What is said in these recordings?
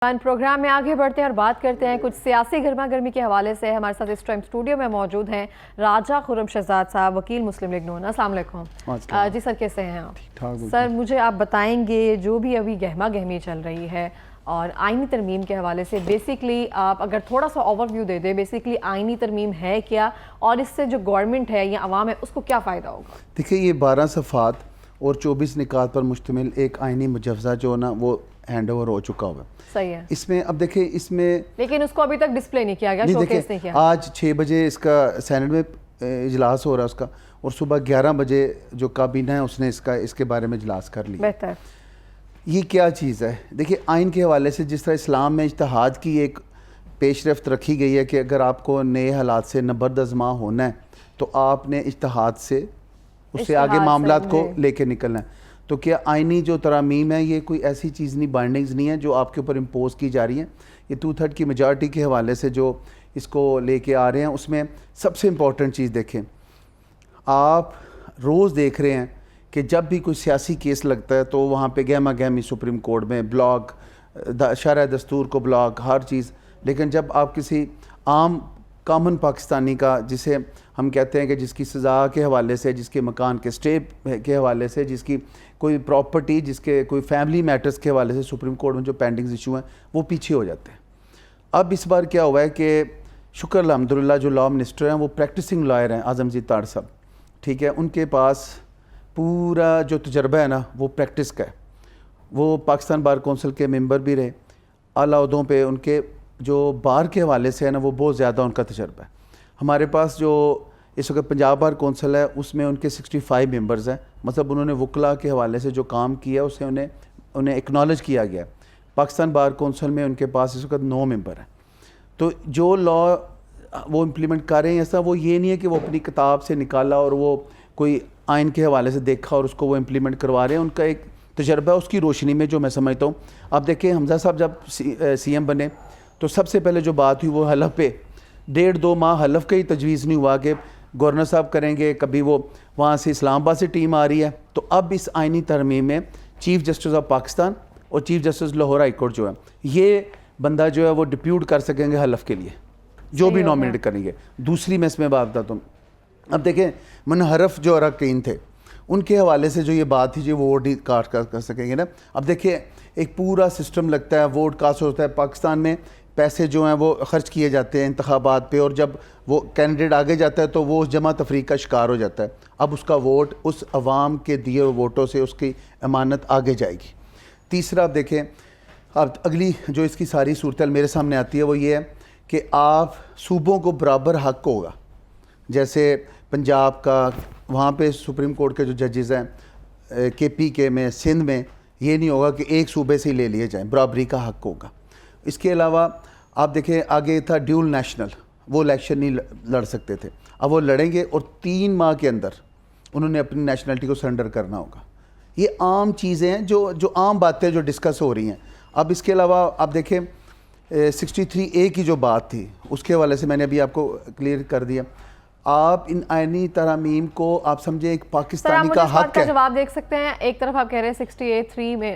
Programme में आगे बढ़ते हैं और बात करते हैं कुछ सियासी गर्मा गर्मी के हवाले से। हमारे साथ इस टाइम स्टूडियो में मौजूद हैं राजा खुर्रम शहजाद साहब, वकील मुस्लिम लीग नून। अस्सलाम वालेकुम जी सर, कैसे हैं आप? सर मुझे आप बताएंगे जो भी अभी गहमा गहमी चल रही है और आईनी तरमीम के हवाले से, बेसिकली आप अगर थोड़ा सा ओवरव्यू दे दें, बेसिकली आईनी तरमीम है क्या और इससे जो गवर्नमेंट है या अवाम है उसको क्या फ़ायदा होगा? देखिए, ये 12 सफ़ात और 24 निकात पर मुश्तमिल एक आईनी मुजव्वज़ा जो है ना वो हैंड ओवर हो चुका हुआ। सही है। इसमें अब देखिए, इसमें लेकिन उसको अभी तक डिस्प्ले नहीं किया गया, शोकेस नहीं किया। आज 6 बजे इसका सेनेट में इजलास हो रहा है उसका, और सुबह 11 बजे जो काबीना है उसने इसके बारे में इजलास कर लिया। बेहतर। ये क्या चीज़ है? देखिए, आइन के हवाले से जिस तरह इस्लाम में इज्तिहाद की एक पेशरफ्त रखी गई है कि अगर आपको नए हालात से नबर्दज़मा होना है तो आपने इज्तिहाद से उससे आगे मामलात को लेके निकलना है। तो क्या आइनी जो तरामीम है ये कोई ऐसी चीज़ नहीं, बाइंडिंग्स नहीं है जो आपके ऊपर इम्पोज की जा रही हैं। ये 2/3 की मेजॉरिटी के हवाले से जो इसको लेके आ रहे हैं, उसमें सबसे इम्पॉर्टेंट चीज़ देखें, आप रोज़ देख रहे हैं कि जब भी कोई सियासी केस लगता है तो वहाँ पे गहमा गहमी सुप्रीम कोर्ट में ब्लॉक, शरअ दस्तूर को ब्लॉक, हर चीज़। लेकिन जब आप किसी आम कॉमन पाकिस्तानी का, जिसे हम कहते हैं कि जिसकी सज़ा के हवाले से, जिसके मकान के स्टे के हवाले से, जिसकी कोई प्रॉपर्टी, जिसके कोई फैमिली मैटर्स के हवाले से सुप्रीम कोर्ट में जो पेंडिंग्स इशू हैं वो पीछे हो जाते हैं। अब इस बार क्या हुआ है कि शुक्र अल्हम्दुलिल्लाह जो लॉ मिनिस्टर हैं वो प्रैक्टिसिंग लॉयर हैं, आज़मज़ीद तार साहब, ठीक है। उनके पास पूरा जो तजर्बा है ना वो प्रैक्टिस का है। वो पाकिस्तान बार कौंसिल के मेंबर भी रहे, आला ओहदों पे उनके जो बार के हवाले से है ना वो बहुत ज़्यादा उनका तजर्बा है। हमारे पास जो इस वक्त पंजाब बार कौंसिल है उसमें उनके 65 मेंबर्स हैं, मतलब उन्होंने वकला के हवाले से जो काम किया उसे उन्हें एक्नॉलेज किया गया। पाकिस्तान बार कौंसिल में उनके पास इस वक्त 9 मेंबर हैं। तो जो लॉ वो इम्प्लीमेंट कर रहे हैं, ऐसा वो ये नहीं है कि वो अपनी किताब से निकाला और वो कोई आइन के हवाले से देखा और उसको वो इम्प्लीमेंट करवा रहे हैं। उनका एक तजर्बा, उसकी रोशनी में जो मैं समझता हूँ। आप देखिए, हमजा साहब जब CM बने तो सबसे पहले जो बात हुई वो हलफ पे 1.5-2 माह हलफ का ही तजवीज़ नहीं हुआ कि गवर्नर साहब करेंगे। कभी वो वहाँ से इस्लामाबाद से टीम आ रही है। तो अब इस आइनी तरमीम में चीफ़ जस्टिस ऑफ पाकिस्तान और chief justice Lahore high court जो है, ये बंदा जो है वो डिप्यूट कर सकेंगे हलफ के लिए, जो भी नॉमिनेट करेंगे। दूसरी मैं इसमें बात बताता हूँ। अब देखें, मुनहरफ जो अरकान थे उनके हवाले से जो ये बात थी, जो वोट कास्ट कर सकेंगे ना। अब देखिए, एक पूरा सिस्टम लगता है, वोट कास्ट होता है पाकिस्तान में, पैसे जो हैं वो खर्च किए जाते हैं इंतखाबात पे, और जब वो कैंडिडेट आगे जाता है तो वो उस जमा तफरीक का शिकार हो जाता है। अब उसका वोट उस अवाम के दिए हुए वोटों से उसकी अमानत आगे जाएगी। तीसरा, आप देखें, अब अगली जो इसकी सारी सूरत मेरे सामने आती है वो ये है कि आप सूबों को बराबर हक होगा। जैसे पंजाब का, वहाँ पे सुप्रीम कोर्ट के जो जजेज़ हैं KPK में, सिंध में, ये नहीं होगा कि एक सूबे से ही ले लिए जाएँ, बराबरी का हक होगा। इसके अलावा आप देखें, आगे था ड्यूल नेशनल, वो इलेक्शन नहीं लड़ सकते थे, अब वो लड़ेंगे और 3 माह के अंदर उन्होंने अपनी नेशनलिटी को सरेंडर करना होगा। ये आम चीज़ें हैं, जो आम बातें जो डिस्कस हो रही हैं। अब इसके अलावा आप देखें 63A की जो बात थी उसके हवाले से मैंने अभी आपको क्लियर कर दिया। आप इन आइनी तरामीम को आप समझे एक पाकिस्तानी का हक है। जवाब देख सकते हैं, एक तरफ आप कह रहे हैं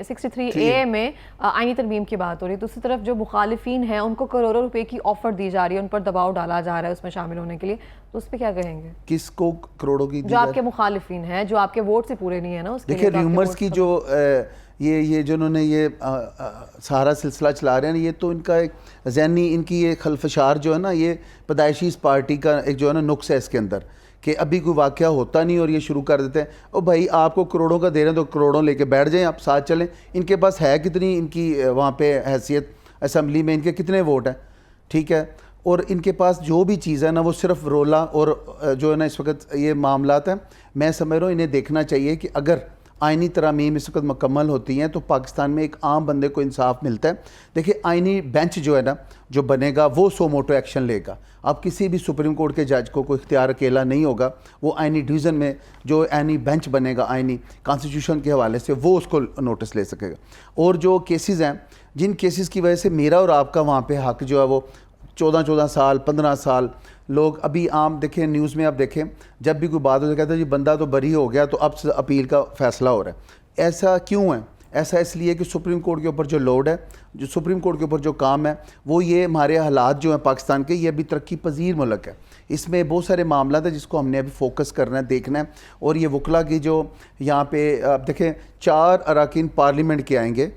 63A में आइनी तरमीम की बात हो रही है, दूसरी तरफ जो मुखालिफिन हैं उनको करोड़ों रुपए की ऑफर दी जा रही है, उन पर दबाव डाला जा रहा है उसमें शामिल होने के लिए, तो उस पर क्या कहेंगे? किसको करोड़ों की? जो आपके मुखालिफिन हैं, जो आपके वोट से पूरे नहीं है ना, उसके देखिए र्यूमर्स की जो ये जो उन्होंने ये सारा सिलसिला चला रहे हैं, ये तो इनका एक ज़हनी, इनकी ये खलफशार जो है ना, ये पैदाइशी इस पार्टी का एक जो है ना नुक्स है इसके अंदर, कि अभी कोई वाक़या होता नहीं और ये शुरू कर देते हैं। ओ भाई, आपको करोड़ों का दे रहे हैं तो करोड़ों लेके बैठ जाएं, आप साथ चलें। इनके पास है कितनी, इनकी वहाँ पे हैसियत, असम्बली में इनके कितने वोट हैं, ठीक है। और इनके पास जो भी चीज़ है ना वो सिर्फ रोला और जो है ना इस वक्त ये मामलात हैं। मैं समझ रहा हूँ इन्हें देखना चाहिए कि अगर आइनी तरामीम इस वक्त मुकम्मल होती हैं तो पाकिस्तान में एक आम बंदे को इंसाफ मिलता है। देखिए, आइनी बेंच जो है ना जो बनेगा वो सो मोटो एक्शन लेगा। अब किसी भी सुप्रीम कोर्ट के जज को कोई इख्तियार अकेला नहीं होगा। वो आइनी डिवीज़न में जो आइनी बेंच बनेगा, आइनी कॉन्स्टिट्यूशन के हवाले से, वो उसको नोटिस ले सकेगा। और जो केसेस हैं, जिन केसेस की वजह से मेरा और आपका वहाँ पर हक जो है वो 14 साल 15 साल लोग अभी आम देखें, न्यूज़ में आप देखें, जब भी कोई बात हो तो कहते हैं जी बंदा तो बरी हो गया तो अब अपील का फ़ैसला हो रहा है। ऐसा क्यों है? ऐसा इसलिए कि सुप्रीम कोर्ट के ऊपर जो लोड है, जो सुप्रीम कोर्ट के ऊपर जो काम है, वो ये हमारे हालात जो हैं पाकिस्तान के, ये अभी तरक्की पजीर मुल्क है। इसमें बहुत सारे मामला है जिसको हमने अभी फोकस करना है, देखना है। और ये वकला की जो यहाँ पे आप देखें 4 अरकान पार्लियामेंट के आएंगे,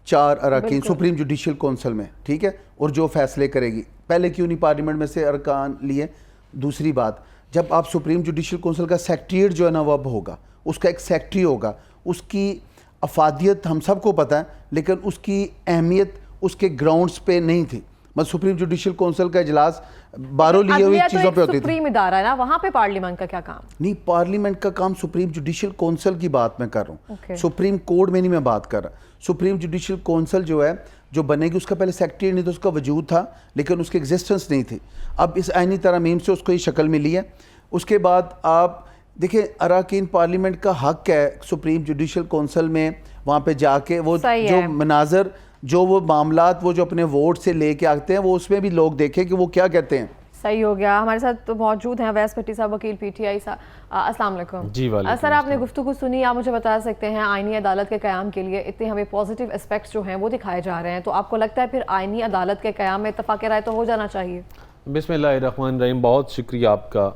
4 अरकान सुप्रीम जुडिशल कौंसिल में, ठीक है, और जो फैसले करेगी। पहले क्यों नहीं पार्लियामेंट में से अरकान लिए? दूसरी बात, जब आप सुप्रीम जुडिशल कौंसिल का सेक्रेटरीट जो है ना वो अब होगा, उसका एक सेक्रेटरी होगा, उसकी अफादियत हम सबको पता है, लेकिन उसकी अहमियत उसके ग्राउंड्स पे नहीं थी। मतलब सुप्रीम जुडिशल कौंसिल का इजलास बारों लिए हुई चीज़ों पे होती थी। सुप्रीम इदारा है ना, वहाँ पे पार्लियामेंट का क्या काम? नहीं, पार्लियामेंट का काम सुप्रीम जुडिशल कौंसिल की बात मैं कर रहा हूँ, सुप्रीम कोर्ट में नहीं मैं बात कर रहा। सुप्रीम जुडिशल कौंसिल जो है जो बनेगी, उसका पहले सेक्रेटरी नहीं था, उसका वजूद था लेकिन उसकी एग्जिस्टेंस नहीं थी। अब इस आईनी तरमीम से उसको ये शक्ल मिली है। उसके बाद आप देखिए अरकान पार्लियामेंट का हक है सुप्रीम जुडिशल कौंसिल में वहाँ पे जाके वो जो मनाजर, जो वो मामलात वो जो अपने वोट से लेके आते हैं, वो उसमें भी लोग देखें कि वो क्या कहते हैं। सही हो गया। हमारे साथ तो मौजूद हैं अवैस भट्टी साहब, वकील PTI साहब। अस्सलाम वालेकुम जी। वालेकुम सर, आपने गुफ्तगू सुनी, आप मुझे बता सकते हैं आईनी अदालत के क़याम के लिए इतने हमें पॉजिटिव एस्पेक्ट्स जो हैं वो दिखाए जा रहे हैं, तो आपको लगता है फिर आईनी अदालत के क़याम में इत्तफ़ाक़ राय तो हो जाना चाहिए? बिस्मिल्लाहिर्रहमानिर्रहीम, बहुत शुक्रिया आपका।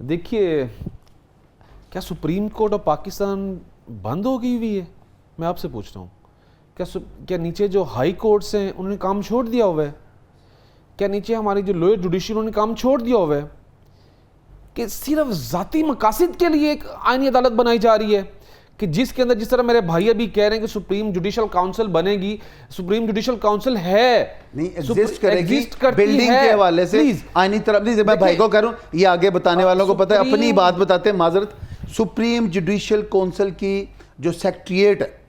देखिए, क्या सुप्रीम कोर्ट ऑफ पाकिस्तान बंद हो गई हुई है? मैं आपसे पूछता हूँ, क्या नीचे जो हाई कोर्ट्स हैं उन्होंने काम छोड़ दिया हुआ है? क्या नीचे हमारी जो लोअर जुडिशरी उन्होंने काम छोड़ दिया हुआ है कि सिर्फ ज़ाती मकासद के लिए एक आईनी अदालत बनाई जा रही है कि जिसके अंदर, जिस तरह मेरे भाई अभी कह रहे हैं कि सुप्रीम जुडिशल काउंसिल बनेगी, सुप्रीम जुडिशल काउंसिल है नहीं, एग्जिस्ट करेगी, बिल्डिंग के हवाले से आईनी तरफ नहीं। मैं भाई को कह रहा हूं, ये आगे बताने वालों को पता है, अपनी बात बताते हैं। माजरत, सुप्रीम जुडिशल काउंसिल की जो सेक्रेटरीट है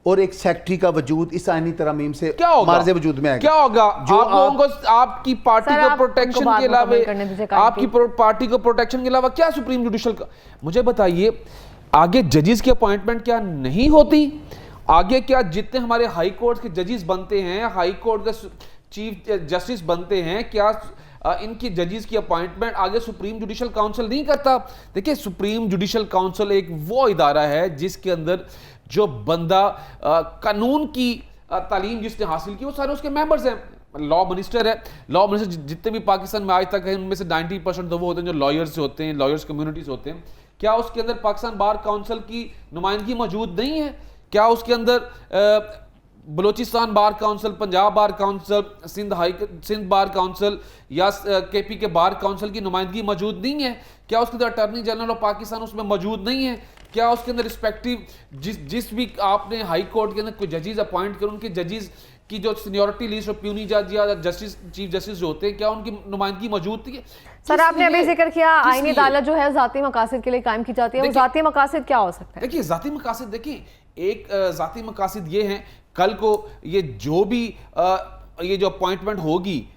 और एक सेक्रेटरी का वजूद इस आईनी तरमीम से मार्जे वजूद में आएगा। क्या होगा? जो आप लोगों को आपकी पार्टी को प्रोटेक्शन के अलावा, आपकी पार्टी को प्रोटेक्शन के अलावा क्या सुप्रीम जुडिशल का, मुझे बताइए, आगे जजेस की अपॉइंटमेंट क्या नहीं होती? आगे क्या जितने हमारे हाई कोर्ट के जजेस बनते हैं, हाई कोर्ट के चीफ जस्टिस बनते हैं, क्या इनकी जजेस की अपॉइंटमेंट आगे सुप्रीम जुडिशल काउंसिल नहीं करता? देखिए, सुप्रीम जुडिशल काउंसिल एक वो इदारा है जिसके अंदर जो बंदा कानून की तालीम जिसने हासिल की वो सारे उसके मेंबर्स हैं। लॉ मिनिस्टर है, लॉ मिनिस्टर जितने भी पाकिस्तान में आज तक है उनमें से 90% तो वो होते हैं जो लॉयर्स होते हैं, लॉयर्स कम्युनिटीज होते हैं। क्या उसके अंदर पाकिस्तान बार काउंसिल की नुमाइंदगी मौजूद नहीं है? क्या उसके अंदर Balochistan bar council, Punjab bar council, Sindh bar council या KP के बार काउंसिल की नुमाइंदगी मौजूद नहीं है? क्या उसके अंदर अटॉर्नी जनरल ऑफ पाकिस्तान उसमें मौजूद नहीं है? क्या उसके अंदर रिस्पेक्टिव जिस भी आपने हाई कोर्ट के अंदर कोई जजेस अपॉइंट करें, उनके जजेस की जो सीनियरिटी लिस्ट और प्यूनी जज या जस्टिस, चीफ जस्टिस जो होते हैं, क्या उनकी नुमाइंदगी मौजूद थी? सर, आपने अभी जिक्र किया आईनी अदालत जो है ज़ाती मकासद के लिए कायम की जाती है, वो ज़ाती मकासद क्या हो सकता है? देखिए, ज़ाती मकासद, देखिए, एक ज़ाती मकासद ये हैं, कल को ये जो भी ये जो अपॉइंटमेंट होगी,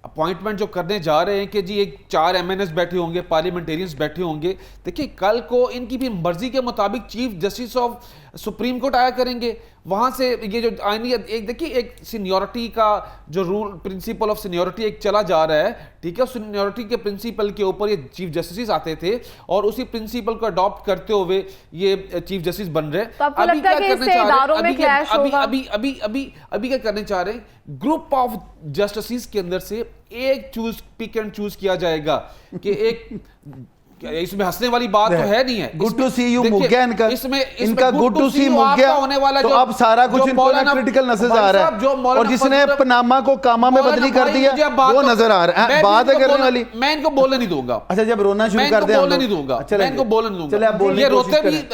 अपॉइंटमेंट जो करने जा रहे हैं कि जी एक 4 MNS बैठे होंगे, पार्लियामेंटेरियंस बैठे होंगे। देखिए, कल को इनकी भी मर्जी के मुताबिक chief justice of supreme court आया करेंगे। वहां से ये जो आईनी एक, देखिए, एक सीनियरिटी का जो रूल, प्रिंसिपल ऑफ सीनियरिटी एक चला जा रहा है, ठीक है। सीनियरिटी के प्रिंसिपल के ऊपर ये चीफ जस्टिस आते थे और उसी प्रिंसिपल को अडॉप्ट करते हुए ये चीफ जस्टिस बन रहे हैं। अभी क्या करने चाह रहे हैं? ग्रुप ऑफ जस्टिस के अंदर से एक पिक एंड चूज किया जाएगा कि एक इसमें हंसने वाली बात तो है नहीं है। गुड टू सी यू मुग्या, इनका गुड टू सी मुग्या होने वाला, तो अब सारा कुछ इनको क्रिटिकल नजर आ रहा है, और जिसने पनामा को कामा में बदली कर दिया वो नजर आ रहा है। बात है करने वाली, मैं इनको बोलने नहीं दूंगा। अच्छा, जब रोना शुरू कर दे बोलने नहीं दूंगा, मैं इनको बोलने नहीं दूंगा।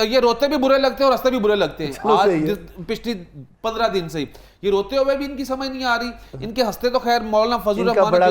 ये रोते भी बुरे लगते हैं और हंसते भी बुरे लगते हैं। आज पिछली 15 दिन से ये रोते हुए भी इनकी समझ नहीं आ रही, इनके हंसते तो खैर मौलाना फजल रहमान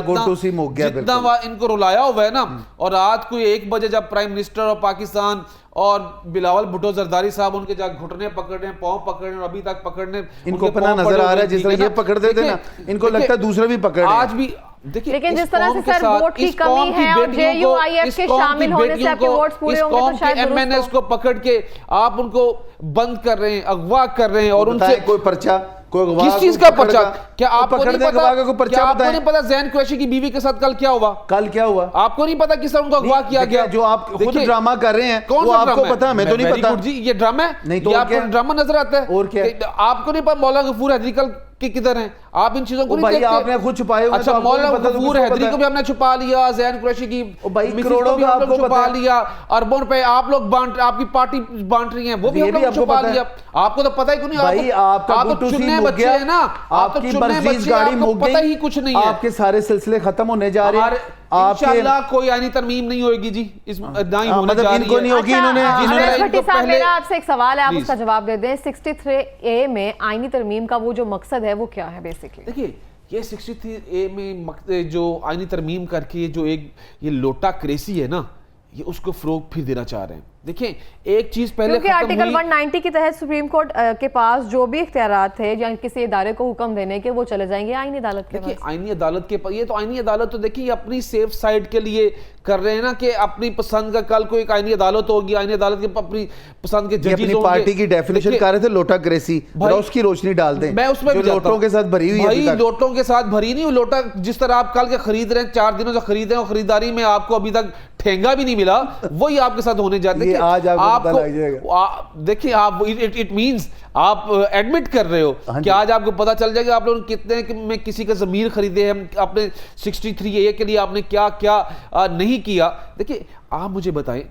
जितना इनको रुलाया हुआ है ना। और रात को 1 बजे जब प्राइम मिनिस्टर ऑफ पाकिस्तान और बिलावल भुट्टो जरदारी साहब उनके जाकर घुटने पकड़ रहे हैं, पांव पकड़ रहे हैं, और अभी तक पकड़ने इनको अपना नजर आ रहा है। जिस तरह ये पकड़ देते ना, इनको लगता है दूसरे भी पकड़ रहे हैं। आज भी देखिए, लेकिन जिस तरह से सर वोट की कमी है और JUIF के शामिल होने से आपके वोट्स पूरे होंगे तो शायद MNS को पकड़ के आप उनको बंद कर रहे हैं, अगवा कर रहे हैं, और उनसे कोई पर्चा किस चीज का पर्चा? क्या आपको नहीं पता ज़ैन कुरैशी की बीवी के साथ कल क्या हुआ? आपको नहीं पता किस तरह उनको अगवा किया गया? जो आप खुद ड्रामा कर रहे हैं वो आपको पता है, मैं तो नहीं पता जी। ये ड्रामा है? नहीं तो आपको ड्रामा नजर आता है? और क्या? आपको नहीं पता मौलाना गफूर हैदरी कल कि किधर हैं? आप इन चीजों को नहीं देखते। आपने खुद छुपाए हुए। अच्छा, मौलाना गफूर हैदरी को भी हमने छुपा लिया, ज़ैन कुरैशी की करोड़ों भी आपको छुपा लिया, अरबों रुपए आप लोग बांट, आपकी पार्टी बांट रही है, वो भी हम लोग छुपा लिया। आपको तो पता ही क्यों नहीं? भाई आपका तो चुनने बच्चे हैं ना, आप तो चुनने बच्चे, आपको पता ही कुछ नहीं है। आपके सारे सिलसिले खत्म होने जा रहे हैं। इंशाअल्लाह कोई आईनी तरमीम नहीं होगी जी, इस ना ही होने जा रही है। नहीं होगी। इन्होंने मेरा आपसे एक सवाल है, आप उसका जवाब दे दें। 63A में आईनी तरमीम का वो जो मकसद है वो क्या है बेसिकली? देखिए, ये 63A में जो आईनी तरमीम करके जो एक ये लोटा क्रेसी है ना, ये उसको फरोग फिर देना चाह रहे हैं। देखिए, एक चीज पहले क्योंकि आर्टिकल 190 के तहत सुप्रीम कोर्ट के पास जो भी इख्तियारात थे या किसी इदारे को हुक्म देने के, वो चले जाएंगे आईनी अदालत के पास। आईनी अदालत के पास, ये तो आईनी अदालत तो देखिए अपनी सेफ साइड के लिए कर रहे हैं ना, कि अपनी पसंद का कल को एक आईनी अदालत होगी, आईनी अदालत के अपनी पसंद के जजेस होंगे। पार्टी की डेफिनेशन कर रहे थे लोटा क्रेसी, उसकी रोशनी डाल दें। मैं उसमें लोटों के साथ भरी हुई है, लोटों के साथ भरी नहीं। लोटा जिस तरह आप कल के खरीद रहे हैं, 4 दिनों से खरीद रहे हैं, खरीदारी में आपको अभी तक ठेंगा भी नहीं मिला, वही आपके साथ होने जाते हैं। आज आपको देखिए, आप इट मींस आप एडमिट कर रहे हो कि आज आपको पता चल जाएगा आप लोग कितने में किसी का जमीर खरीदे हैं, आपने 63A के लिए आपने क्या क्या नहीं किया। देखिए, आप मुझे बताएं,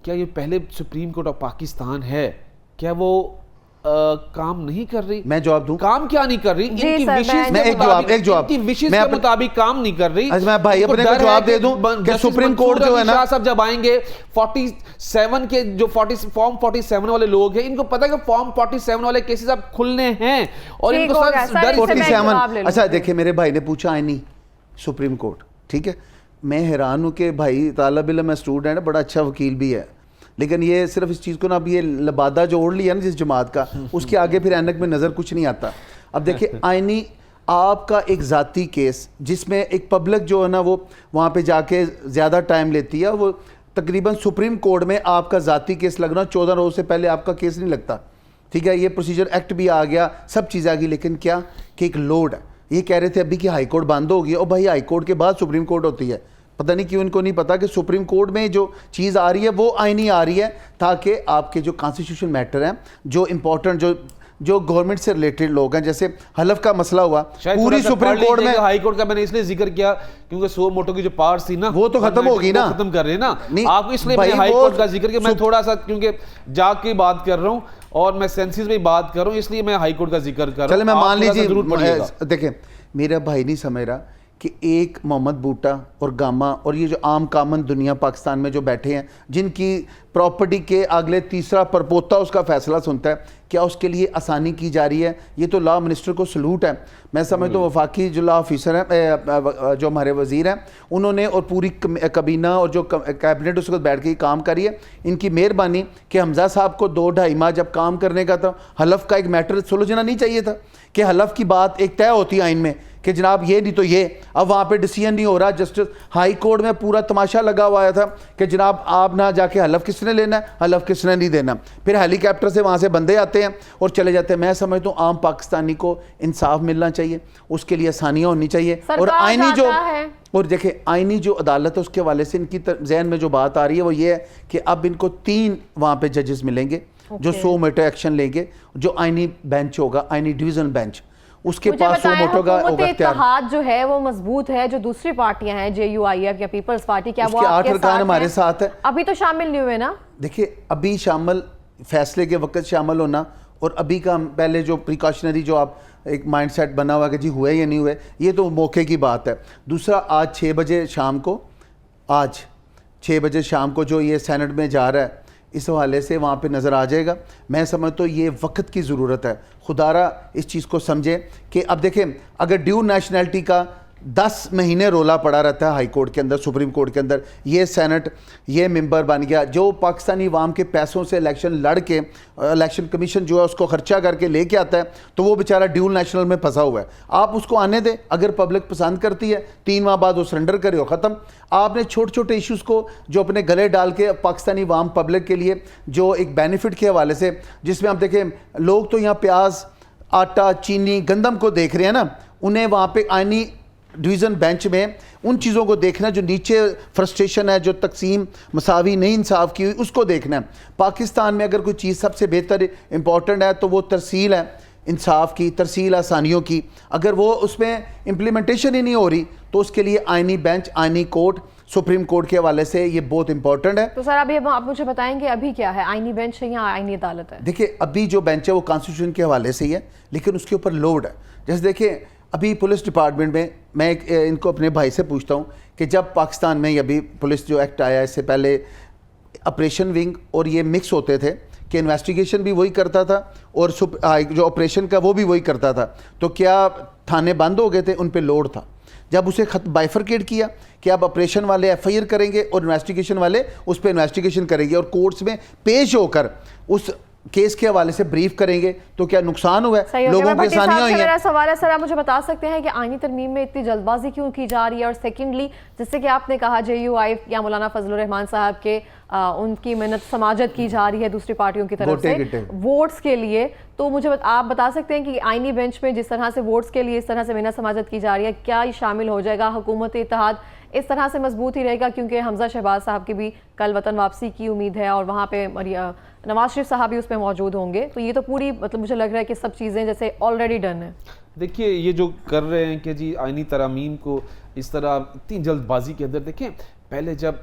क्या ये पहले सुप्रीम कोर्ट ऑफ पाकिस्तान है, क्या वो काम नहीं कर रही? मैं जवाब दूं? काम क्या नहीं कर रही? इनकी विशेष के मुताबिक काम नहीं कर रही। मैं भाई अपने को जवाब दे दूं कि सुप्रीम कोर्ट जो है ना, सब जब आएंगे 47 के जो फॉर्म 47 वाले लोग हैं, इनको पता है कि फॉर्म 47 वाले केसेस अब खुलने हैं और इनको 47। अच्छा देखिए, मेरे भाई ने पूछा आईनी सुप्रीम कोर्ट, ठीक है, मैं हैरान हूं कि भाई तालिब इल्म स्टूडेंट है, बड़ा अच्छा वकील भी है, लेकिन ये सिर्फ इस चीज़ को ना, अब ये लबादा जो ओढ़ लिया ना जिस जमात का, उसके आगे फिर ऐनक में नज़र कुछ नहीं आता। अब देखिए, आईनी आपका एक ज़ाती केस जिसमें एक पब्लिक जो है ना वो वहाँ पे जाके ज़्यादा टाइम लेती है, वो तकरीबन सुप्रीम कोर्ट में आपका ज़ाती केस लगना 14 रोज़ से पहले आपका केस नहीं लगता, ठीक है। ये प्रोसीजर एक्ट भी आ गया, सब चीज़ आ गई, लेकिन क्या कि एक लोड है। ये कह रहे थे अभी कि हाई कोर्ट बंद हो गई, और भाई हाई कोर्ट के बाद सुप्रीम कोर्ट होती है। पता नहीं क्यों इनको नहीं पता कि सुप्रीम कोर्ट में जो चीज़ आ रही है वो आईनी आ रही है, ताकि आपके जो कॉन्स्टिट्यूशन मैटर हैं, जो इंपॉर्टेंट जो गवर्नमेंट से रिलेटेड लोग हैं, जैसे हलफ का मसला हुआ पूरी सुप्रीम कोर्ट में, हाई कोर्ट का मैंने इसलिए जिक्र किया क्योंकि सो मोटो की जो पार्ट थी ना, वो तो खत्म होगी ना, खत्म कर रहे हैं ना आपको, इसलिए मैंने हाई कोर्ट का जिक्र किया। मैं थोड़ा सा क्योंकि जाग की बात कर रहा हूँ और मैं सेंसिस में बात कर रहा हूँ, इसलिए मैं हाई कोर्ट का जिक्र कर रहा हूँ। चले, मैं मान लीजिए, देखें मेरा भाई नहीं समझ रहा कि एक मोहम्मद बूटा और गामा और ये जो आम कामन दुनिया पाकिस्तान में जो बैठे हैं, जिनकी प्रॉपर्टी के अगले तीसरा परपोता उसका फैसला सुनता है, क्या उसके लिए आसानी की जा रही है? ये तो लॉ मिनिस्टर को सलूट है। मैं समझता हूँ वफाकी जो लॉ ऑफिसर हैं, जो हमारे वज़ीर हैं, उन्होंने और पूरी कबीना और जो कैबिनेट उसके बैठ के काम करी है, इनकी मेहरबानी कि हमजा साहब को 2-2.5 माह जब काम करने का था, हलफ का एक मैटर सुलझना नहीं चाहिए था कि हलफ की बात एक तय होती है आइन में कि जनाब ये नहीं तो ये, अब वहाँ पे डिसीजन नहीं हो रहा। जस्टिस हाई कोर्ट में पूरा तमाशा लगा हुआ था कि जनाब आप ना जाके हलफ किसने लेना है, हलफ किसने नहीं देना, फिर हेलीकॉप्टर से वहाँ से बंदे आते हैं और चले जाते हैं। मैं समझता हूँ आम पाकिस्तानी को इंसाफ मिलना चाहिए, उसके लिए आसानियाँ होनी चाहिए। और आईनी जो और देखें आईनी जो अदालत है उसके हवाले से इनकी जहन में जो बात आ रही है वो ये है कि अब इनको 3 वहाँ पे जजेस मिलेंगे जो 100 मीटर एक्शन लेंगे, जो आईनी बेंच होगा, आईनी डिवीजन बेंच, उसके पास 100 मीटर का इत्तेहाद जो है वो मजबूत है। जो दूसरी पार्टियां हैं JUIF या पीपल्स पार्टी, क्या वो आपके 8 अरकान हमारे साथ है? अभी तो शामिल नहीं हुए ना। देखिए अभी शामिल, फैसले के वक्त शामिल होना और अभी का पहले जो प्रिकॉशनरी जो आप एक माइंडसेट बना हुआ कि जी हुए या नहीं हुए, ये तो मौके की बात है। दूसरा, आज 6 बजे शाम को जो ये सेनेट में जा रहा है, इस हवाले से वहाँ पे नज़र आ जाएगा। मैं समझता हूँ ये वक्त की ज़रूरत है, खुदारा इस चीज़ को समझें कि अब देखें अगर ड्यू नेशनैलिटी का 10 महीने रोला पड़ा रहता है हाई कोर्ट के अंदर, सुप्रीम कोर्ट के अंदर, ये सेनेट ये मेंबर बन गया जो पाकिस्तानी अवाम के पैसों से इलेक्शन लड़ के, इलेक्शन कमीशन जो है उसको खर्चा करके लेके आता है, तो वो बेचारा ड्यूल नेशनल में फंसा हुआ है। आप उसको आने दें, अगर पब्लिक पसंद करती है 3 माह बाद वो सरेंडर करे हो, ख़त्म। आपने छोटे छोटे इश्यूज़ को जो अपने गले डाल के पाकिस्तानी अवाम पब्लिक के लिए जो एक बेनिफिट के हवाले से, जिसमें आप देखें लोग तो यहाँ प्याज आटा, चीनी, गंदम को देख रहे हैं ना, उन्हें वहाँ पे आईनी डिवीज़न बेंच में उन चीज़ों को देखना जो नीचे फ्रस्ट्रेशन है, जो तकसीम मसावी नहीं इंसाफ की हुई, उसको देखना है। पाकिस्तान में अगर कोई चीज़ सबसे बेहतर इंपॉर्टेंट है तो वो तरसील है इंसाफ की, तरसील आसानियों की। अगर वो उसमें इम्प्लीमेंटेशन ही नहीं हो रही तो उसके लिए आईनी बेंच, आईनी कोर्ट, सुप्रीम कोर्ट के हवाले से ये बहुत इंपॉर्टेंट है। तो सर अभी आप मुझे बताएंगे अभी क्या है, आईनी बेंच है या आईनी अदालत है? देखिए अभी जो बेंच है वो कॉन्स्टिट्यूशन के हवाले से ही है, लेकिन उसके ऊपर लोड है। जैसे देखिए अभी पुलिस डिपार्टमेंट में, मैं इनको अपने भाई से पूछता हूँ कि जब पाकिस्तान में अभी पुलिस जो एक्ट आया, इससे पहले ऑपरेशन विंग और ये मिक्स होते थे कि इन्वेस्टिगेशन भी वही करता था और जो ऑपरेशन का वो भी वही करता था, तो क्या थाने बंद हो गए थे? उन पे लोड था। जब उसे खत बाइफरकेट किया कि अब ऑपरेशन वाले एफआईआर करेंगे और इन्वेस्टिगेशन वाले उस पर इन्वेस्टिगेशन करेंगे और कोर्ट्स में पेश होकर उस केस के हवाले से ब्रीफ करेंगे, तो क्या नुकसान हुआ है? लोगों की आसानियां हुई हैं। मेरा सवाल है सर, आप मुझे बता सकते हैं कि आईनी तरमीम में इतनी जल्दबाजी क्यों की जा रही है? और सेकेंडली, जैसे कि आपने कहा JUI या मौलाना फजलुर रहमान साहब के उनकी मेहनत समाजत की जा रही है दूसरी पार्टियों की तरफ से वोट्स के लिए, तो मुझे आप बता सकते हैं कि आईनी बेंच में जिस तरह से वोट्स के लिए इस तरह से मेहनत समाजत की जा रही है, क्या ये शामिल हो जाएगा? हुकूमत इत्तेहाद इस तरह से मजबूत ही रहेगा, क्योंकि हमजा शहबाज साहब की भी कल वतन वापसी की उम्मीद है और वहाँ पे नवाज शरीफ साहब भी उसमें मौजूद होंगे, तो ये तो पूरी मतलब मुझे लग रहा है कि सब चीज़ें जैसे ऑलरेडी डन है। देखिए ये जो कर रहे हैं कि जी आईनी तरामीम को इस तरह इतनी जल्दबाजी के अंदर, देखें पहले जब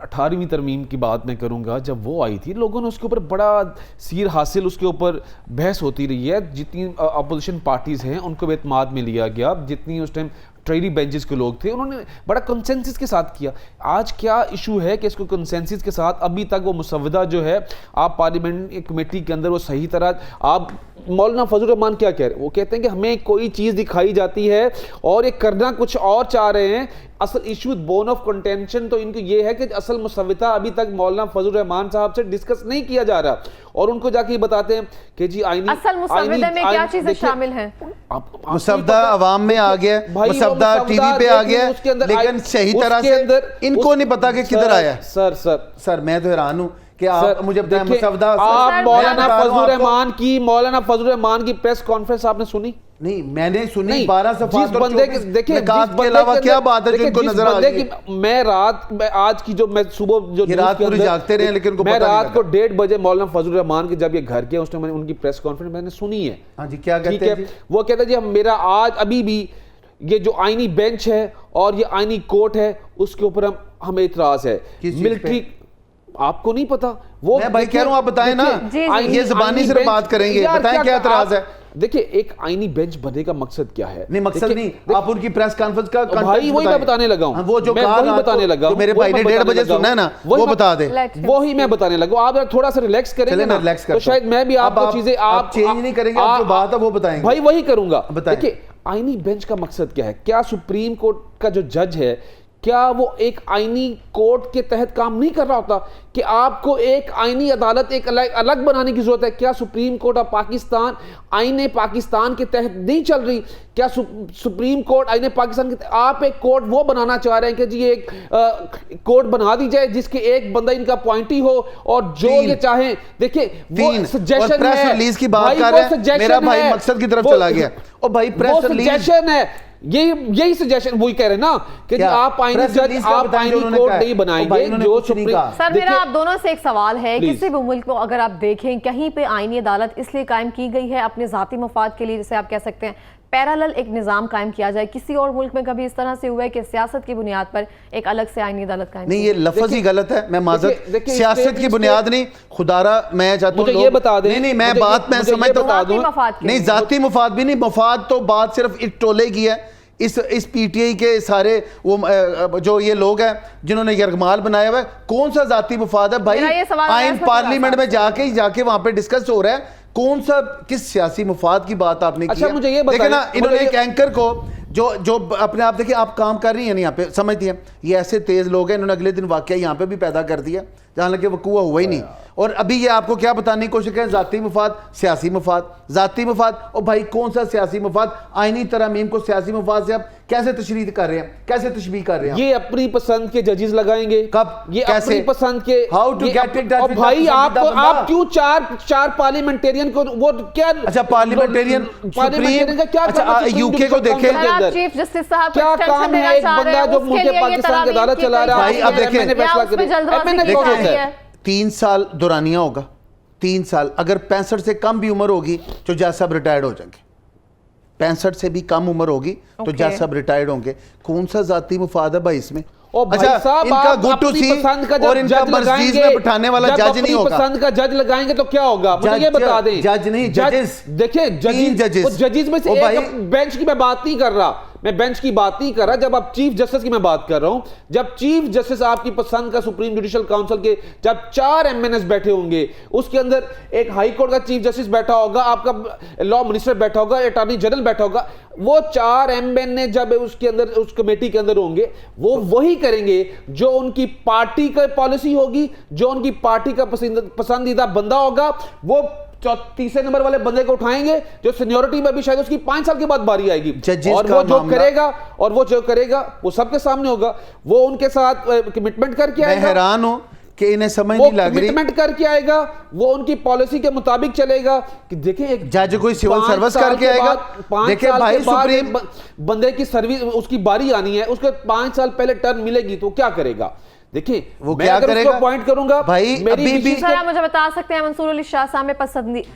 18वीं तरमीम की बात मैं करूंगा, जब वो आई थी लोगों ने उसके ऊपर बड़ा सीर हासिल, उसके ऊपर बहस होती रही है। जितनी अपोजिशन पार्टीज़ हैं उनको एतमाद में लिया गया, जितनी उस टाइम ट्रेडी बेंचेस के लोग थे उन्होंने बड़ा कंसेंसस के साथ किया। आज क्या इशू है कि इसको कंसेंसस के साथ अभी तक वो मुसवदा जो है आप पार्लियामेंट कमेटी के अंदर वो सही तरह, आप मौलाना फजलुर रहमान क्या कह रहे हैं? वो कहते हैं कि हमें कोई चीज़ दिखाई जाती है और ये करना कुछ और चाह रहे हैं। असल इशू बोन ऑफ कंटेंशन तो इनको ये है कि असल मुसवदा अभी तक मौलाना फजलुर रहमान साहब से डिस्कस नहीं किया जा रहा, और उनको जाके बताते हैं कि जी आईनी असल मुसवदा में क्या चीजें शामिल हैं? मुसवदा अवाम में आ गया, मुसवदा टीवी पे आ गया, लेकिन सही तरह से इनको नहीं पता कि किधर आया। सर मैं तो हैरान हूँ कि आप मुझे बताएं मुसवदा। आप मौलाना फजलुर रहमान की प्रेस कॉन्फ्रेंस आपने सुनी? नहीं मैंने सुनी। 12 सफात और देखिए के अलावा क्या बात है जो इनको नजर आ रही है? मैं आज की जो मैं सुबह जो रात पूरी जागते रहे, लेकिन मैं रात को 1:30 बजे मौलाना फजलुर रहमान के जब ये घर के उस टाइम मैंने उनकी प्रेस कॉन्फ्रेंस मैंने सुनी है। हाँ जी, क्या कहते हैं? वो कहते हैं जी मेरा आज अभी भी ये जो आईनी बेंच है और ये आईनी कोर्ट है उसके ऊपर हमें इतराज है। मिलिट्री आपको नहीं पता? वो मैं भाई कह रहा हूं, आप बताएं ना, ये ज़बानी सिर्फ बात करेंगे, बताएं क्या एतराज है? देखिए एक आईनी बेंच बनने का मकसद क्या है? नहीं मकसद नहीं, आप उनकी प्रेस कॉन्फ्रेंस का भाई वही मैं बताने लगा हूं, वो जो बताने लगा हूं, मेरे भाई ने 1:30 बजे सुना है ना, वो बता दे। वही मैं बताने लगा। आप थोड़ा सा रिलैक्स करेंगे ना तो शायद मैं भी आपको चीजें आप चेंज नहीं करेंगे, आप जो बात है वो बताएंगे। भाई वही करूंगा। देखिए आईनी बेंच का मकसद क्या है? क्या सुप्रीम कोर्ट का जो जज है क्या वो एक आईनी कोर्ट के तहत काम नहीं कर रहा होता कि आपको एक आईनी अदालत एक अलग बनाने की जरूरत है? क्या सुप्रीम कोर्ट ऑफ पाकिस्तान आईने पाकिस्तान के तहत नहीं चल रही? क्या सुप्रीम कोर्ट आईने पाकिस्तान के आप एक कोर्ट वो बनाना चाह रहे हैं कि जी एक कोर्ट बना दी जाए जिसके एक बंदा इनका अपॉइंटी हो और जो ये चाहे? देखिए वो सजेशन प्रेस रिलीज की बात कर रहे हैं, मेरा भाई मकसद की तरफ चला गया। और भाई प्रेस रिलीज है, यही सजेशन वही कह रहे हैं ना कि आप आईनी जज, आप आईनी कोर्ट नहीं बनाएंगे जो सुप्रीम। सर मेरा आप दोनों से एक सवाल है, किसी भी मुल्क को अगर आप देखें कहीं पे आईनी अदालत इसलिए कायम की गई है अपने जाती मफाद के लिए, जैसे आप कह सकते हैं पैरेलल एक निजाम कायम किया जाए। किसी और मुल्क में कभी इस तरह से हुआ है कि सियासत की बुनियाद पर एक अलग से आईनी अदालत कायम? नहीं, ये लफ्ज ही गलत है। मैं माजरत, सियासत की बुनियाद नहीं, खुदारा मैं चाहता हूं ये बता दें। नहीं मैं बात मैं समझता हूं, नहीं जाती मुफाद भी नहीं, मुफाद तो बात सिर्फ एक टोले की है। इस पीटीआई के सारे वो जो ये लोग हैं जिन्होंने यरगमाल बनाया हुआ है, कौन सा जाती मुफाद है भाई? आइन पार्लियामेंट में जाके वहां पे डिस्कस हो रहा है, कौन सा किस सियासी मुफाद की बात आपने की? मुझे ये देखिए ना, इन्होंने एक एंकर को जो अपने आप देखिए आप काम कर रही हैं यहाँ पे, समझती हैं ये ऐसे तेज लोग हैं, इन्होंने अगले दिन वाकया यहाँ पे भी पैदा कर दिया जहाँ लगे वकूआ हुआ ही नहीं। और अभी ये आपको क्या बताने की कोशिश करें, जाती मफाद, सियासी मफाद, जाती मफाद। और भाई कौन सा सियासी मफाद? आईनी तरमीम को सियासी मफाद से आप कैसे तशरीह कर रहे हैं, कैसे तशबीह कर रहे हैं? ये अपनी पसंद के जजेस लगाएंगे। कब? ये कैसे? अपनी पसंद के। How to get it? और भाई आप क्यों चार पार्लियामेंटेरियन को वो क्या? अच्छा पार्लियामेंटेरियन का क्या? अच्छा यूके को देखें, चीफ जस्टिस साहब क्या काम है एक बंदा जो मुल्क पाकिस्तान की अदालत चला रहा है? अब देखें 3 साल दुरानिया होगा, 3 साल। अगर 65 से कम भी उम्र होगी तो जज साहब रिटायर्ड हो जाएंगे। 65 से भी कम उम्र होगी तो जज साहब रिटायर्ड होंगे। कौन सा जाती मुफाद है भाई इसमें? अच्छा इनका गुड टू सी और इनका मर्जीज में बिठाने वाला जज नहीं होगा। पसंद का जज लगाएंगे तो क्या होगा मुझे ये बता दें। जज नहीं, जजेस। देखिए जजेस में से एक, बेंच की मैं बात नहीं कर रहा, मैं बेंच की बात नहीं कर रहा। जब आप चीफ जस्टिस की मैं बात कर रहा हूं, जब चीफ जस्टिस आपकी पसंद का सुप्रीम जुडिशियल काउंसिल के जब 4 एमएनएस बैठे होंगे, उसके अंदर एक हाई कोर्ट का चीफ जस्टिस बैठा होगा, आपका लॉ मिनिस्टर बैठा होगा, अटॉर्नी जनरल बैठा होगा, वो 4 एमएनए जब उसके अंदर उस कमेटी के अंदर होंगे, वो वही करेंगे जो उनकी पार्टी का पॉलिसी होगी, जो उनकी पार्टी का पसंदीदा बंदा होगा। वो तीसरे नंबर वाले बंदे को उठाएंगे जो सीनियोरिटी में भी शायद उसकी 5 साल के बाद बारी आएगी, और वो जो करेगा वो सबके सामने होगा। वो उनके साथ कमिटमेंट करके आएगा। मैं हैरान हूं कि इन्हें समझ नहीं लग रही। कमिटमेंट करके आएगा, वो उनकी पॉलिसी के मुताबिक चलेगा। कि देखिए एक जज कोई सिविल सर्विस करके आएगा, देखिए भाई सुप्रीम बंदे की सर्विस, उसकी बारी आनी है, उसको 5 साल पहले टर्म मिलेगी तो क्या करेगा? देखिए वो क्या करेगा? पॉइंट करूंगा भाई अभी भी। सर आप मुझे बता सकते हैं मंसूर अली शाह साहब में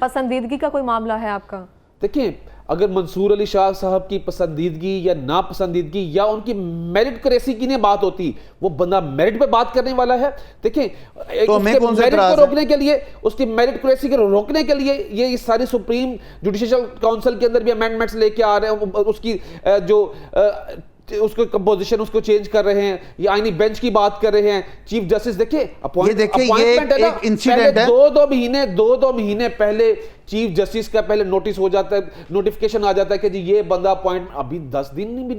पसंदीदगी का कोई मामला है आपका? देखिए अगर मंसूर अली शाह साहब की पसंदीदगी या नापसंदीदगी या उनकी मेरिट क्रेसी की नहीं बात होती, वो बंदा मेरिट पे बात करने वाला है। देखिए तो मेरिट को रोकने के लिए, उसकी मेरिट क्रेसी को रोकने के लिए ये सारी सुप्रीम जुडिशियल काउंसिल के अंदर भी अमेंडमेंट्स लेके आ रहे हैं। उसकी जो उसको कंपोजिशन उसको चेंज कर रहे हैं, ये आईनी बेंच की बात कर रहे हैं। चीफ जस्टिस देखिए अपॉइंटमेंट है, एक इंसिडेंट है। 2 महीने पहले चीफ जस्टिस का पहले नोटिस हो जाता है, नोटिफिकेशन आ जाता है कि जी ये बंदा अपॉइंट, अभी 10 दिन नहीं भी,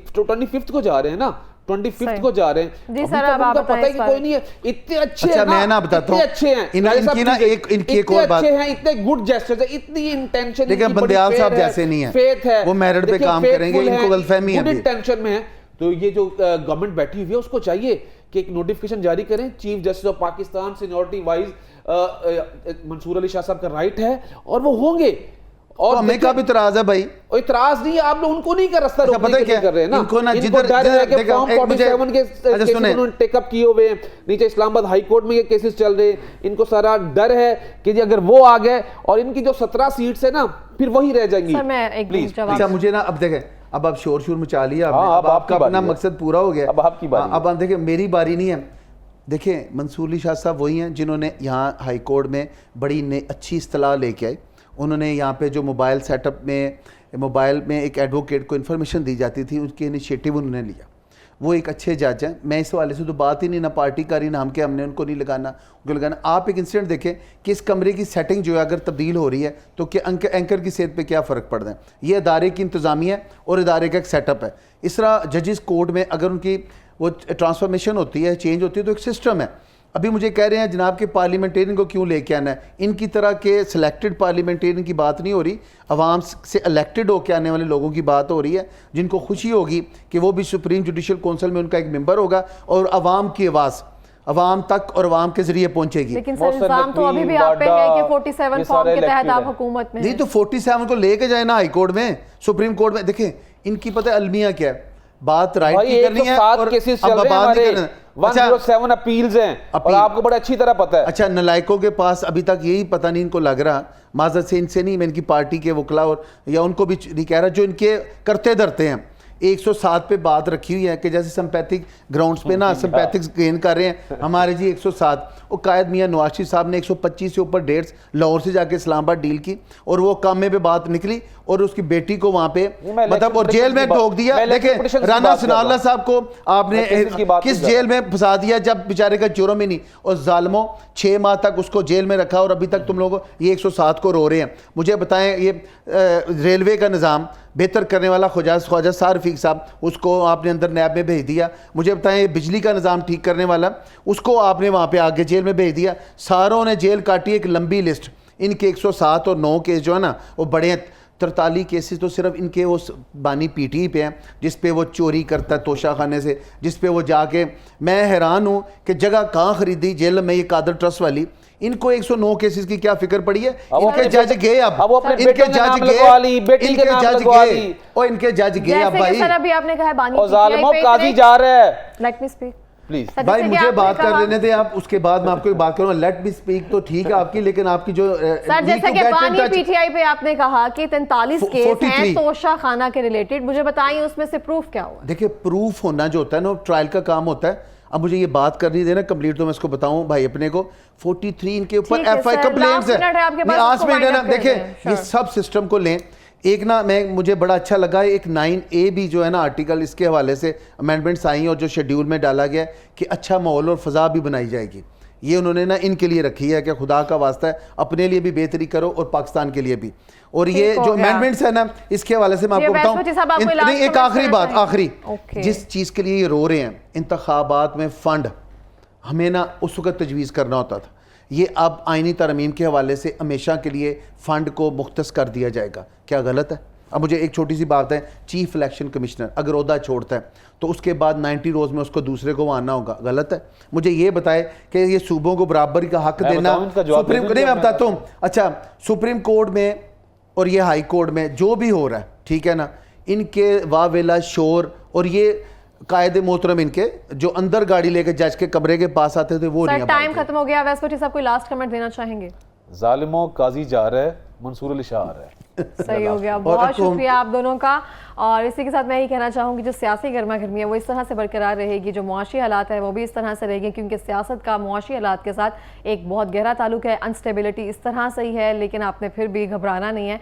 25 को जा रहे हैं ना, 25 को जा रहे हैं जी सर। अब पता है कि कोई नहीं है, इतने अच्छे हैं ना, मैं ना बताता हूं, अच्छे हैं इनकी ना इनकी एक और बात, अच्छे हैं, इतने गुड जेस्चर्स है, इतनी इंटेंशन। लेकिन बंदयाल साहब जैसे नहीं है, फेथ है, वो मेरिट पे काम करेंगे, इनको गलतफहमी है, इंटेंशन में है। तो ये जो गवर्नमेंट बैठी हुई है उसको चाहिए कि एक नोटिफिकेशन जारी करें, chief justice of Pakistan seniority wise Mansoor Ali Shah साहब का राइट है और वो होंगे। और हमें का भी इतराज है भाई, इतराज नहीं है, आप लोग उनको नहीं कर रास्ता रोकने के लिए कर रहे हैं ना। इनको ना जिधर फॉर्म 47 के केसेस उन्होंने टेकअप किए हुए हैं, नीचे इस्लामाबाद हाई कोर्ट में ये केसेस चल रहे हैं, इनको सारा डर है कि अगर वो आ गए और इनकी जो 17 सीट्स है ना फिर वही रह जाएंगी। प्लीज अच्छा मुझे ना अब देखें, अब आप शोर मचा लिया, अब आपका अपना मकसद पूरा हो गया, अब आपकी बारी। अब आप देखें मेरी बारी नहीं है। देखिए मंसूर अली शाह साहब वही हैं जिन्होंने यहाँ हाई कोर्ट में बड़ी अच्छी इस्तलाह लेके आए। उन्होंने यहाँ पे जो मोबाइल सेटअप में, मोबाइल में एक एडवोकेट को इन्फॉर्मेशन दी जाती थी, उसकी इनिशिएटिव उन्होंने लिया। वो एक अच्छे जज हैं। मैं इस हवाले से तो बात ही नहीं, ना पार्टी का नाम के हमने उनको नहीं लगाना, उनको लगाना। आप एक इंसिडेंट देखें कि इस कमरे की सेटिंग जो है अगर तब्दील हो रही है तो क्या एंकर की सेहत पे क्या फ़र्क पड़ता है? ये अदारे की इंतज़ामिया है और इदारे का एक सेटअप है। इस तरह जजेस कोर्ट में अगर उनकी वो ट्रांसफॉर्मेशन होती है, चेंज होती है, तो एक सिस्टम है। अभी मुझे कह रहे हैं जनाब के पार्लियामेंटेरियन को क्यों लेके आना है? इनकी तरह के सिलेक्टेड पार्लियामेंटेरियन की बात नहीं हो रही, अवाम से इलेक्टेड होकर आने वाले लोगों की बात हो रही है, जिनको खुशी होगी कि वो भी सुप्रीम जुडिशियल काउंसिल में उनका एक मेंबर होगा और अवाम की आवाज़ अवाम तक और अवाम के जरिए पहुंचेगी। लेकिन सर इल्जाम तो अभी भी आप पे है कि 47 फॉर्म के तहत आप हुकूमत में नहीं, तो 47 को लेके जाए ना हाई कोर्ट में, सुप्रीम कोर्ट में। देखें इनकी पता है अलमिया क्या है, बात राइट की करनी है और अब बात नहीं करना। 107 अपील्स हैं और आपको बड़ा अच्छी तरह पता है। अच्छा नलायकों के पास अभी तक यही पता नहीं इनको लग रहा, माजरत से इनसे नहीं, मैं इनकी पार्टी के वकला और या उनको भी नहीं कह रहा, जो इनके करते धरते हैं 107 पे बात रखी हुई है कि जैसे सिंपैथिक ग्राउंड्स पे ना सिंपैथिक्स गेन कर रहे हैं हमारे जी 107। और कायद मियाँ नवाज शरीफ साहब ने 125 से ऊपर डेट्स लाहौर से जाके इस्लामाबाद डील की और वो कामे पे बात निकली और उसकी बेटी को वहाँ पे मतलब और जेल में ठोक दिया। देखें राना सनाउल्लाह साहब को आपने किस जेल में फंसा दिया जब बेचारे का जुर्म ही नहीं, और जालिमों 6 माह तक उसको जेल में रखा और अभी तक तुम लोग ये 107 को रो रहे हैं। मुझे बताएं ये रेलवे का निज़ाम बेहतर करने वाला ख्वाजा सार रफीक साहब, उसको आपने अंदर नैब में भेज दिया। मुझे बताएं बिजली का निज़ाम ठीक करने वाला, उसको आपने वहाँ पे आगे जेल में भेज दिया। सारों ने जेल काटी, एक लंबी लिस्ट। इनके 107 और 9 केस जो है ना वो बड़े 43 केसेस तो सिर्फ इनके वो बानी पीटी पे हैं, जिस पे वो चोरी करता है तोशा खाने से, जिस पे वो जाके, मैं हैरान हूँ कि जगह कहाँ खरीदी जेल में ये कादर ट्रस्ट वाली। इनको 109 केसेस की क्या फिक्र पड़ी है? इनके जज गए, अब इनके जज गए और इनके जज गए अब भाई। सर अभी आपने कहा बानी काजी जा रहा है, लेट मी स्पीक प्लीज भाई, मुझे बात कर लेने दें आप, उसके बाद मैं आपको एक बात करूंगा। लेट मी स्पीक तो ठीक है आपकी, लेकिन आपकी जो सर जैसे कि बानी पीटीआई पे आपने कहा कि 43 केस हैं तोशा खाना के रिलेटेड, मुझे बताइए उसमें से प्रूफ क्या हुआ? देखिए प्रूफ होना जो होता है ना ट्रायल का काम होता है। अब मुझे ये बात करनी देना कंप्लीट, तो मैं इसको बताऊं भाई अपने को 43 इनके ऊपर एफआई कंप्लेंट्स है। लास्ट मिनट है ना, देखिए ये सब सिस्टम को लें। एक ना मुझे बड़ा अच्छा लगा, एक 9A भी जो है ना आर्टिकल, इसके हवाले से अमेंडमेंट्स आई और जो शेड्यूल में डाला गया कि अच्छा माहौल और फ़ज़ा भी बनाई जाएगी। ये उन्होंने ना इनके लिए रखी है कि खुदा का वास्ता है अपने लिए भी बेहतरी करो और पाकिस्तान के लिए भी। और ये जो अमेंडमेंट्स है ना इसके हवाले से मैं आपको बताऊं, एक आखिरी बात, आखिरी जिस चीज़ के लिए ये रो रहे हैं, इंतखाबात में फ़ंड हमें ना उस वक्त तजवीज़ करना होता था, ये अब आइनी तरमीम के हवाले से हमेशा के लिए फ़ंड को मुख्तस कर दिया जाएगा। क्या गलत है? अब मुझे एक छोटी सी बात है, चीफ इलेक्शन कमिश्नर अगर ओहदा छोड़ता है तो उसके बाद 90 रोज़ में उसको दूसरे को आना होगा, गलत है? मुझे ये बताए कि ये सूबों को बराबरी का हक देना, सुप्रीम नहीं मैं बताता हूँ, अच्छा सुप्रीम कोर्ट में और ये हाई कोर्ट में जो भी हो रहा है, ठीक है ना, इनके वावेला शोर और ये कायदे मोहतरम इनके जो अंदर गाड़ी लेकर जज के कमरे के पास आते थे वो नहीं। टाइम खत्म हो गया, वैसे साहब कोई लास्ट कमेंट देना चाहेंगे? जालिमों काजी जा रहा है, मंसूर अली शाह आ रहा है। सही हो गया, बहुत शुक्रिया आप दोनों का। और इसी के साथ मैं यही कहना चाहूँगी जो सियासी गर्मा गर्मी है वो इस तरह से बरकरार रहेगी, जो मुआशी हालात है वो भी इस तरह से रहेंगे, क्योंकि सियासत का मुआशी हालात के साथ एक बहुत गहरा ताल्लुक है। अनस्टेबिलिटी इस तरह से ही है, लेकिन आपने फिर भी घबराना नहीं है।